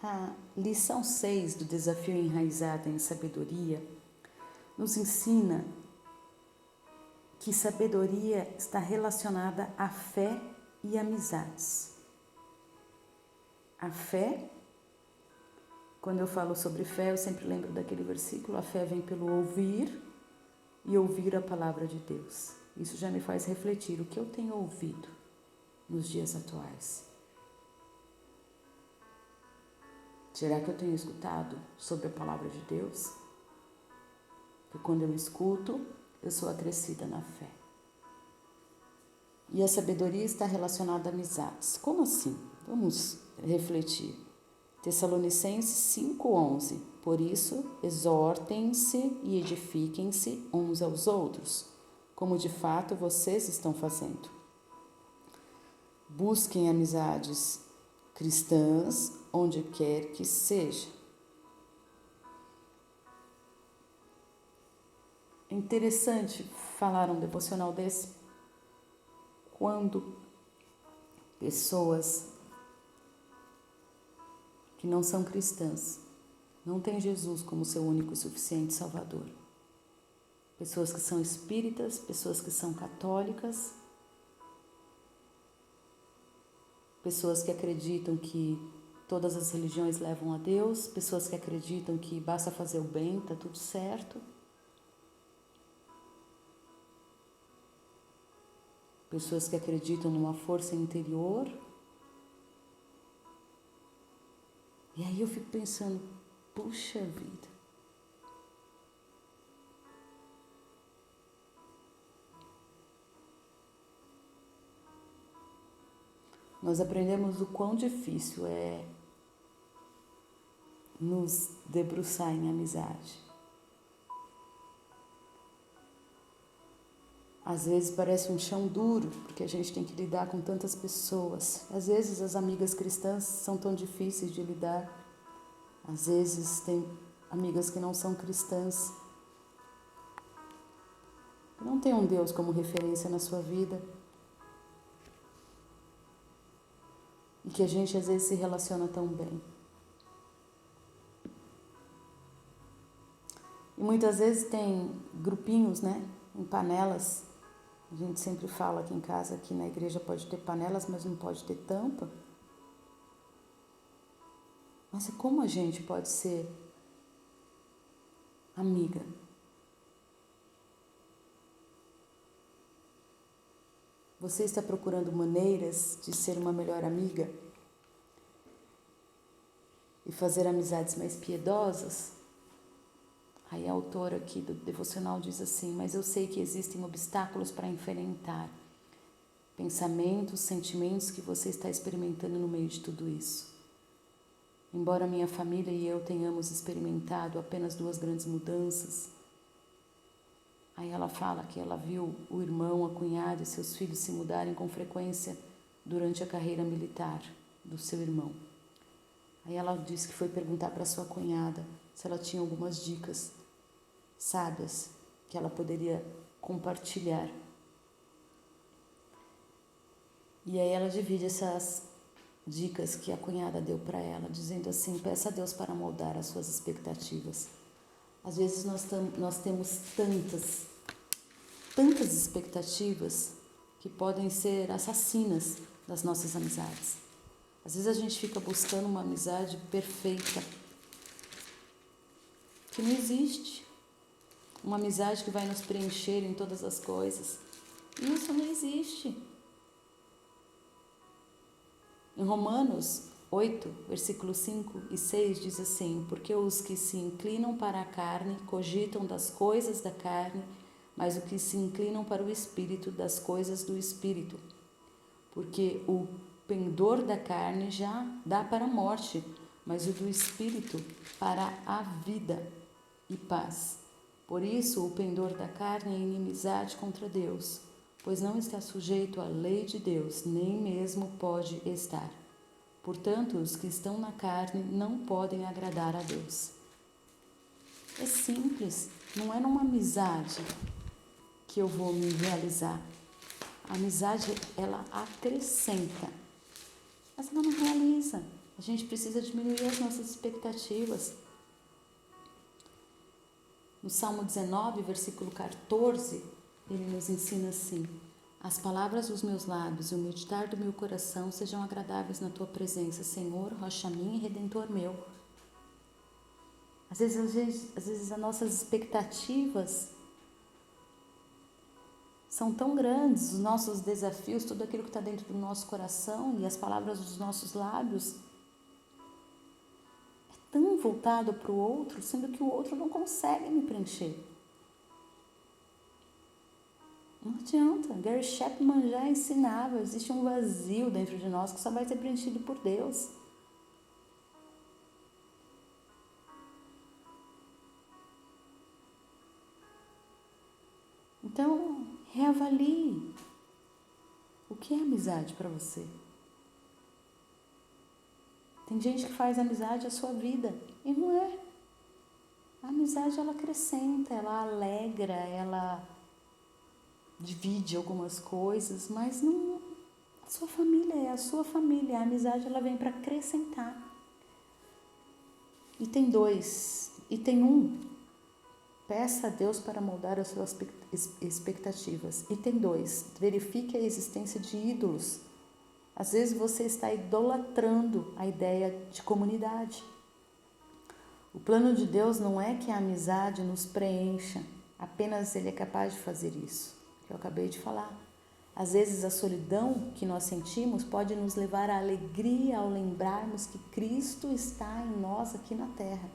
A lição 6 do desafio enraizado em sabedoria nos ensina que sabedoria está relacionada à fé e amizades. A fé, quando eu falo sobre fé, eu sempre lembro daquele versículo: a fé vem pelo ouvir e ouvir a palavra de Deus. Isso já me faz refletir o que eu tenho ouvido nos dias atuais. Será que eu tenho escutado sobre a palavra de Deus? Porque quando eu escuto, eu sou acrescida na fé. E a sabedoria está relacionada a amizades. Como assim? Vamos refletir. Tessalonicenses 5:11. Por isso, exortem-se e edifiquem-se uns aos outros, como de fato vocês estão fazendo. Busquem amizades cristãs onde quer que seja. É interessante falar um devocional desse quando pessoas que não são cristãs, não têm Jesus como seu único e suficiente Salvador. Pessoas que são espíritas, pessoas que são católicas, pessoas que acreditam que todas as religiões levam a Deus, pessoas que acreditam que basta fazer o bem, está tudo certo. Pessoas que acreditam numa força interior. E aí eu fico pensando, puxa vida. Nós aprendemos o quão difícil é nos debruçar em amizade. Às vezes parece um chão duro, porque a gente tem que lidar com tantas pessoas. Às vezes as amigas cristãs são tão difíceis de lidar. Às vezes tem amigas que não são cristãs. Não tem um Deus como referência na sua vida. E que a gente às vezes se relaciona tão bem. E muitas vezes tem grupinhos, em panelas. A gente sempre fala aqui em casa que na igreja pode ter panelas, mas não pode ter tampa. Mas como a gente pode ser amiga? Você está procurando maneiras de ser uma melhor amiga? E fazer amizades mais piedosas? Aí a autora aqui do devocional diz assim: mas eu sei que existem obstáculos para enfrentar. Pensamentos, sentimentos que você está experimentando no meio de tudo isso. Embora minha família e eu tenhamos experimentado apenas 2 grandes mudanças, aí ela fala que ela viu o irmão, a cunhada e seus filhos se mudarem com frequência durante a carreira militar do seu irmão. Aí ela disse que foi perguntar para sua cunhada se ela tinha algumas dicas sábias que ela poderia compartilhar. E aí ela divide essas dicas que a cunhada deu para ela, dizendo assim: peça a Deus para moldar as suas expectativas. Às vezes nós temos tantas expectativas que podem ser assassinas das nossas amizades. Às vezes a gente fica buscando uma amizade perfeita, que não existe. Uma amizade que vai nos preencher em todas as coisas. E isso não existe. Em Romanos 8, versículos 5 e 6 diz assim: porque os que se inclinam para a carne cogitam das coisas da carne, mas os que se inclinam para o Espírito, das coisas do Espírito. Porque o pendor da carne já dá para a morte, mas o do Espírito para a vida e paz. Por isso, o pendor da carne é inimizade contra Deus, pois não está sujeito à lei de Deus, nem mesmo pode estar. Portanto, os que estão na carne não podem agradar a Deus. É simples, não é numa amizade que eu vou me realizar. A amizade, ela acrescenta, mas ela não realiza. A gente precisa diminuir as nossas expectativas. No Salmo 19, versículo 14, ele nos ensina assim: as palavras dos meus lábios e o meditar do meu coração sejam agradáveis na tua presença, Senhor, rocha minha e redentor meu. Às vezes as nossas expectativas são tão grandes, os nossos desafios, tudo aquilo que está dentro do nosso coração e as palavras dos nossos lábios é tão voltado para o outro, sendo que o outro não consegue me preencher. Não adianta. Gary Chapman já ensinava, existe um vazio dentro de nós que só vai ser preenchido por Deus. Então, reavalie. O que é amizade para você? Tem gente que faz amizade a sua vida e não é. A amizade, ela acrescenta, ela alegra, ela divide algumas coisas, mas não. A sua família é a sua família. A amizade, ela vem para acrescentar. E tem um. Peça a Deus para moldar as suas expectativas. E tem 2, verifique a existência de ídolos. Às vezes você está idolatrando a ideia de comunidade. O plano de Deus não é que a amizade nos preencha, apenas Ele é capaz de fazer isso, que eu acabei de falar. Às vezes a solidão que nós sentimos pode nos levar à alegria ao lembrarmos que Cristo está em nós aqui na terra.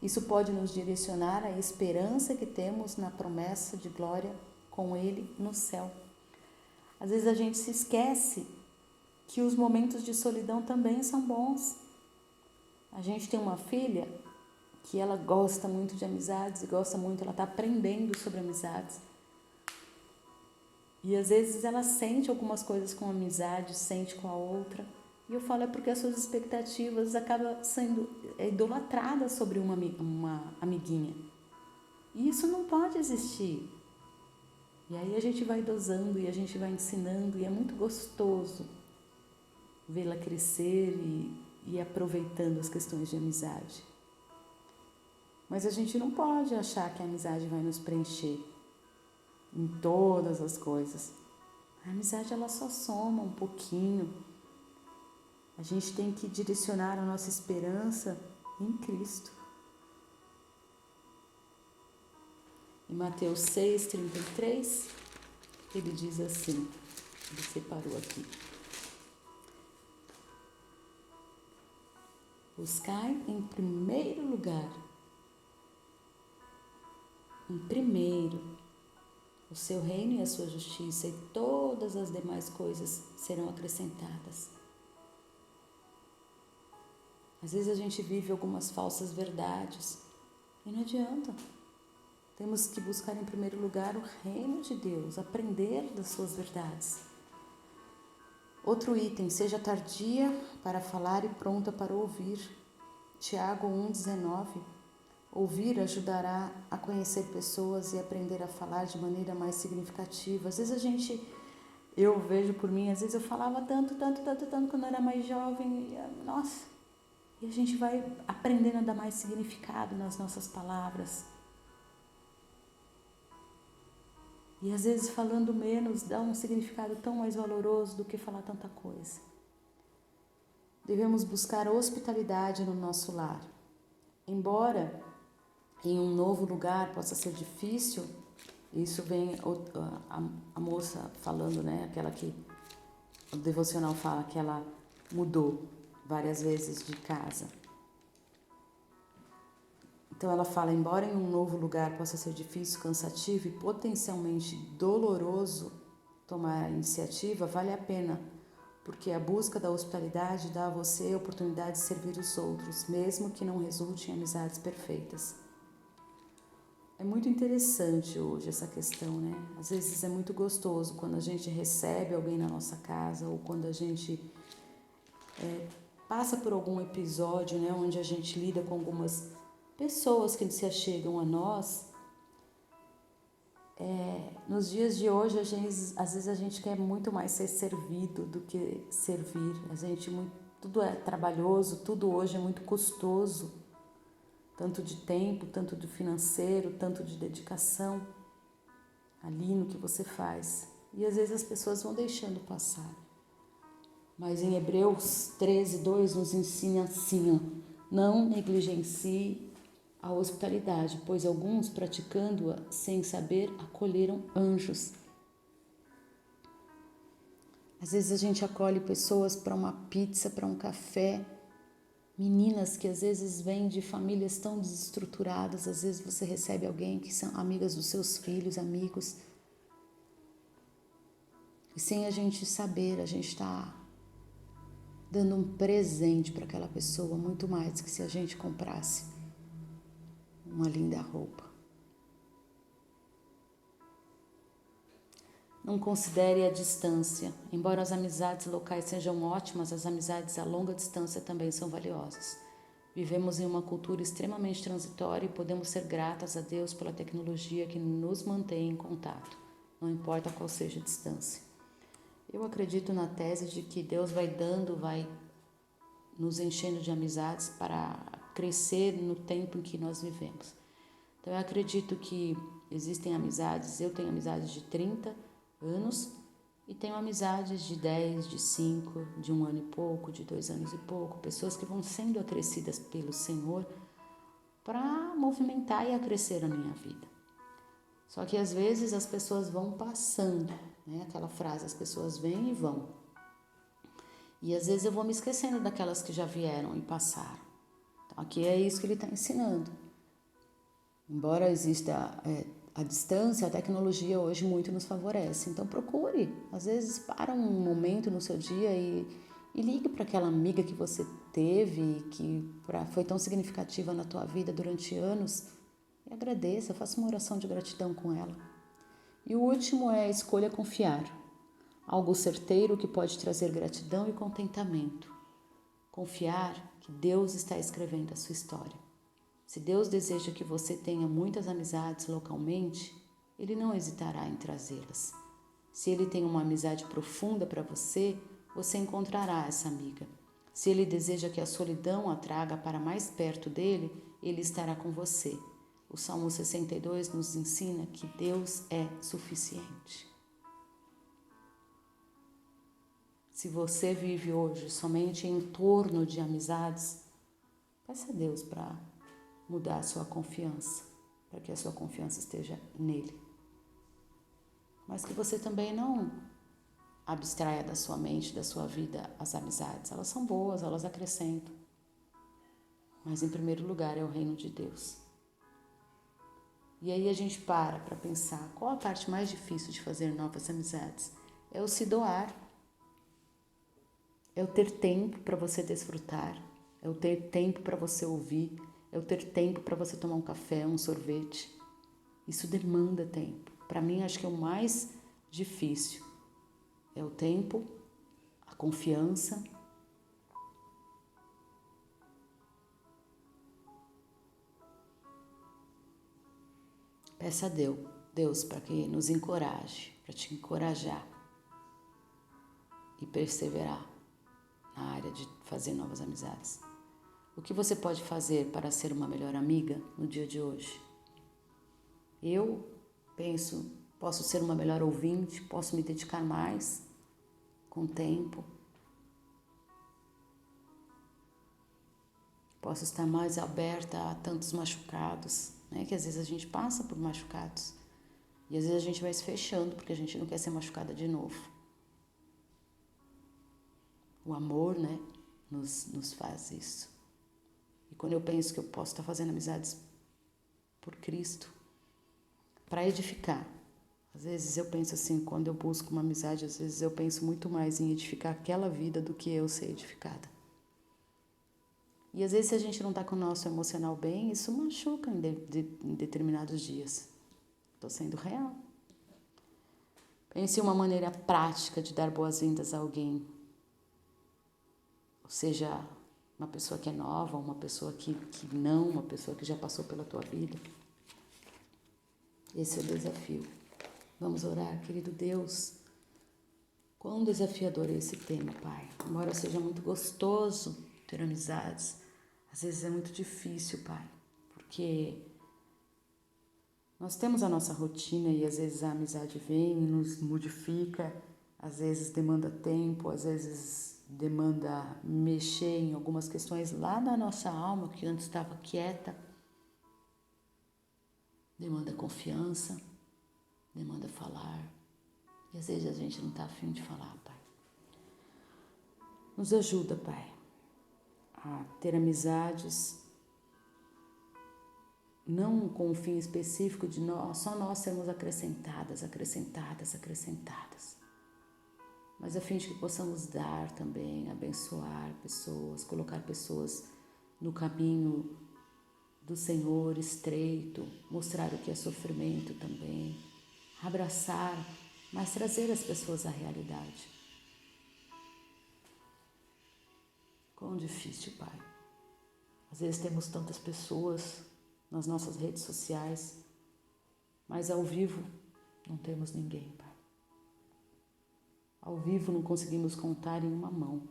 Isso pode nos direcionar à esperança que temos na promessa de glória com Ele no céu. Às vezes a gente se esquece que os momentos de solidão também são bons. A gente tem uma filha que ela gosta muito de amizades e ela está aprendendo sobre amizades. E às vezes ela sente algumas coisas com a amizade, sente com a outra. E eu falo, é porque as suas expectativas acabam sendo idolatradas sobre uma amiguinha. E isso não pode existir. E aí a gente vai dosando e a gente vai ensinando e é muito gostoso vê-la crescer e aproveitando as questões de amizade. Mas a gente não pode achar que a amizade vai nos preencher em todas as coisas. A amizade, ela só soma um pouquinho. A gente tem que direcionar a nossa esperança em Cristo. Em Mateus 6,33, ele diz assim, ele separou aqui: buscai em primeiro lugar, o seu reino e a sua justiça, e todas as demais coisas serão acrescentadas. Às vezes a gente vive algumas falsas verdades e não adianta. Temos que buscar em primeiro lugar o reino de Deus, aprender das suas verdades. Outro item, seja tardia para falar e pronta para ouvir. Tiago 1,19. Ouvir ajudará a conhecer pessoas e aprender a falar de maneira mais significativa. Às vezes eu vejo por mim, às vezes eu falava tanto quando eu era mais jovem, e a gente vai aprendendo a dar mais significado nas nossas palavras. E às vezes falando menos dá um significado tão mais valoroso do que falar tanta coisa. Devemos buscar hospitalidade no nosso lar. Embora em um novo lugar possa ser difícil, isso vem a moça falando, né? Aquela que o devocional fala que ela mudou várias vezes de casa. Então ela fala, embora em um novo lugar possa ser difícil, cansativo e potencialmente doloroso tomar a iniciativa, vale a pena, porque a busca da hospitalidade dá a você a oportunidade de servir os outros, mesmo que não resulte em amizades perfeitas. É muito interessante hoje essa questão, né? Às vezes é muito gostoso quando a gente recebe alguém na nossa casa ou quando a gente passa por algum episódio, né, onde a gente lida com algumas pessoas que se achegam a nós. Nos dias de hoje, às vezes a gente quer muito mais ser servido do que servir. A gente Tudo é trabalhoso, tudo hoje é muito custoso, tanto de tempo, tanto de financeiro, tanto de dedicação ali no que você faz. E às vezes as pessoas vão deixando passar. Mas em Hebreus 13:2 nos ensina assim, não negligencie a hospitalidade, pois alguns, praticando-a sem saber, acolheram anjos. Às vezes a gente acolhe pessoas para uma pizza, para um café, meninas que às vezes vêm de famílias tão desestruturadas, às vezes você recebe alguém que são amigas dos seus filhos, amigos, e sem a gente saber, a gente está dando um presente para aquela pessoa, muito mais que se a gente comprasse uma linda roupa. Não considere a distância. Embora as amizades locais sejam ótimas, as amizades a longa distância também são valiosas. Vivemos em uma cultura extremamente transitória e podemos ser gratas a Deus pela tecnologia que nos mantém em contato, não importa qual seja a distância. Eu acredito na tese de que Deus vai nos enchendo de amizades para crescer no tempo em que nós vivemos. Então eu acredito que existem amizades, eu tenho amizades de 30 anos e tenho amizades de 10, de 5, de 1 ano e pouco, de 2 anos e pouco, pessoas que vão sendo acrescidas pelo Senhor para movimentar e acrescer a minha vida. Só que às vezes as pessoas vão passando, né? Aquela frase, as pessoas vêm e vão. E às vezes eu vou me esquecendo daquelas que já vieram e passaram. Então aqui é isso que ele está ensinando. Embora exista a distância, a tecnologia hoje muito nos favorece. Então procure, às vezes para um momento no seu dia e ligue para aquela amiga que você teve, que foi tão significativa na tua vida durante anos, e agradeça, faça uma oração de gratidão com ela. E o último é escolha confiar, algo certeiro que pode trazer gratidão e contentamento. Confiar que Deus está escrevendo a sua história. Se Deus deseja que você tenha muitas amizades localmente, Ele não hesitará em trazê-las. Se Ele tem uma amizade profunda para você, você encontrará essa amiga. Se Ele deseja que a solidão a traga para mais perto dele, Ele estará com você. O Salmo 62 nos ensina que Deus é suficiente. Se você vive hoje somente em torno de amizades, peça a Deus para mudar a sua confiança, para que a sua confiança esteja nele. Mas que você também não abstraia da sua mente, da sua vida, as amizades. Elas são boas, elas acrescentam. Mas em primeiro lugar é o reino de Deus. E aí a gente para pensar, qual a parte mais difícil de fazer novas amizades? É o se doar. É o ter tempo para você desfrutar. É o ter tempo para você ouvir. É o ter tempo para você tomar um café, um sorvete. Isso demanda tempo. Para mim, acho que é o mais difícil. É o tempo, a confiança. Peça a Deus para que nos encoraje, para te encorajar e perseverar na área de fazer novas amizades. O que você pode fazer para ser uma melhor amiga no dia de hoje? Eu penso, posso ser uma melhor ouvinte, posso me dedicar mais com o tempo. Posso estar mais aberta a tantos machucados, né? Que às vezes a gente passa por machucados. E às vezes a gente vai se fechando porque a gente não quer ser machucada de novo. O amor, né, nos faz isso. E quando eu penso que eu posso estar fazendo amizades por Cristo, para edificar. Às vezes eu penso assim, quando eu busco uma amizade, às vezes eu penso muito mais em edificar aquela vida do que eu ser edificada. E às vezes se a gente não está com o nosso emocional bem, isso machuca em determinados dias. Estou sendo real. Pense em uma maneira prática de dar boas-vindas a alguém. Ou seja, uma pessoa que é nova, uma pessoa que não, uma pessoa que já passou pela tua vida. Esse é o desafio. Vamos orar, querido Deus. Quão desafiador é esse tema, Pai. Embora seja muito gostoso ter amizades, às vezes é muito difícil, Pai, porque nós temos a nossa rotina e às vezes a amizade vem e nos modifica, às vezes demanda tempo, às vezes demanda mexer em algumas questões lá na nossa alma que antes estava quieta, demanda confiança, demanda falar. E às vezes a gente não está afim de falar, Pai. Nos ajuda, Pai, a ter amizades, não com um fim específico de só nós sermos acrescentadas, mas a fim de que possamos dar também, abençoar pessoas, colocar pessoas no caminho do Senhor estreito, mostrar o que é sofrimento também, abraçar, mas trazer as pessoas à realidade. Quão difícil, Pai. Às vezes temos tantas pessoas nas nossas redes sociais, mas ao vivo não temos ninguém, Pai. Ao vivo não conseguimos contar em uma mão.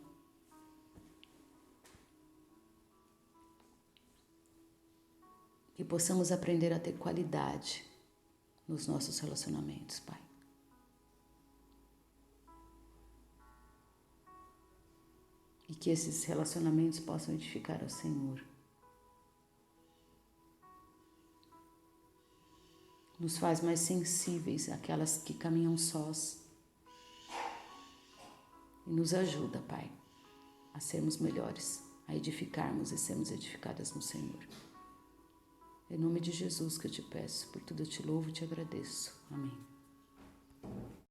Que possamos aprender a ter qualidade nos nossos relacionamentos, Pai. E que esses relacionamentos possam edificar ao Senhor. Nos faz mais sensíveis àquelas que caminham sós. E nos ajuda, Pai, a sermos melhores, a edificarmos e sermos edificadas no Senhor. Em nome de Jesus que eu te peço, por tudo eu te louvo e te agradeço. Amém.